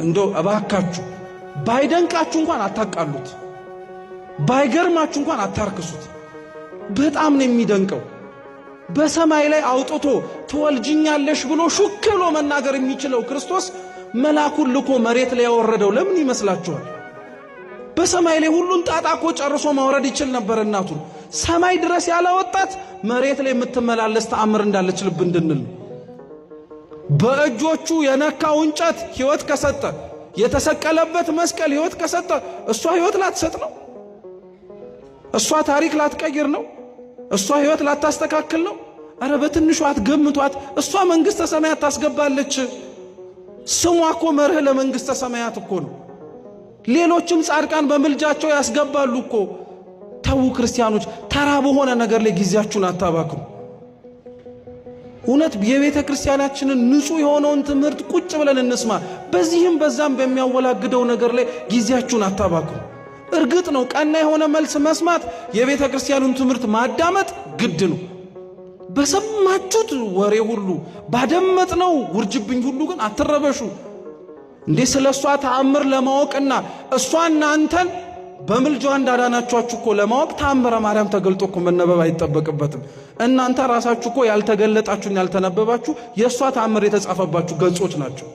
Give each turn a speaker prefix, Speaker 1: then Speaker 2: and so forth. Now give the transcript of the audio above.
Speaker 1: እንደው እባካችሁ ባይደንቃችሁ እንኳን አታቃሉት፣ ባይገርማችሁ እንኳን አታርክሱት። በጣም ነው የሚደንቀው። በሰማይ ላይ አውጥቶ ትወልጅኛለሽ ብሎ ሹክ ብሎ መናገር የሚችለው ክርስቶስ መልአኩን ልኮ መሬት ላይ ያወረደው ለምን ይመስላችኋል? በሰማይ ላይ ሁሉን ጣጣቆ ጨርሶ ማውረድ ይችል ነበር እናቱን። ሰማይ ድረስ ያላወጣት መሬት ላይ የምትመላለስ ተአምር እንዳለች ልብ እንድንል። በእጆቹ የነካው እንጨት ሕይወት ከሰጠ፣ የተሰቀለበት መስቀል ሕይወት ከሰጠ፣ እሷ ሕይወት ላትሰጥ ነው? እሷ ታሪክ ላትቀይር ነው? እሷ ሕይወት ላታስተካክል ነው? አረ በትንሹ አትገምቷት። እሷ መንግሥተ ሰማያት ታስገባለች። ስሟ እኮ መርህ ለመንግሥተ ሰማያት እኮ ነው። ሌሎችም ጻድቃን በምልጃቸው ያስገባሉ እኮ። ተው ክርስቲያኖች፣ ተራ በሆነ ነገር ላይ ጊዜያችሁን አታባክኑ። እውነት የቤተ ክርስቲያናችንን ንጹህ የሆነውን ትምህርት ቁጭ ብለን እንስማ። በዚህም በዛም በሚያወላግደው ነገር ላይ ጊዜያችሁን አታባክኑ። እርግጥ ነው ቀና የሆነ መልስ መስማት፣ የቤተ ክርስቲያኑን ትምህርት ማዳመጥ ግድ ነው። በሰማችሁት ወሬ ሁሉ ባደመጥነው ውርጅብኝ ሁሉ ግን አትረበሹ። እንዴ ስለሷ ተአምር ለማወቅና እሷ እናንተን በምልጃዋ እንዳዳናችሁ እኮ ለማወቅ ተአምረ ማርያም ተገልጦ እኮ መነበብ አይጠበቅበትም። እናንተ ራሳችሁ እኮ ያልተገለጣችሁና ያልተነበባችሁ የሷ ተአምር የተጻፈባችሁ ገጾች ናቸው።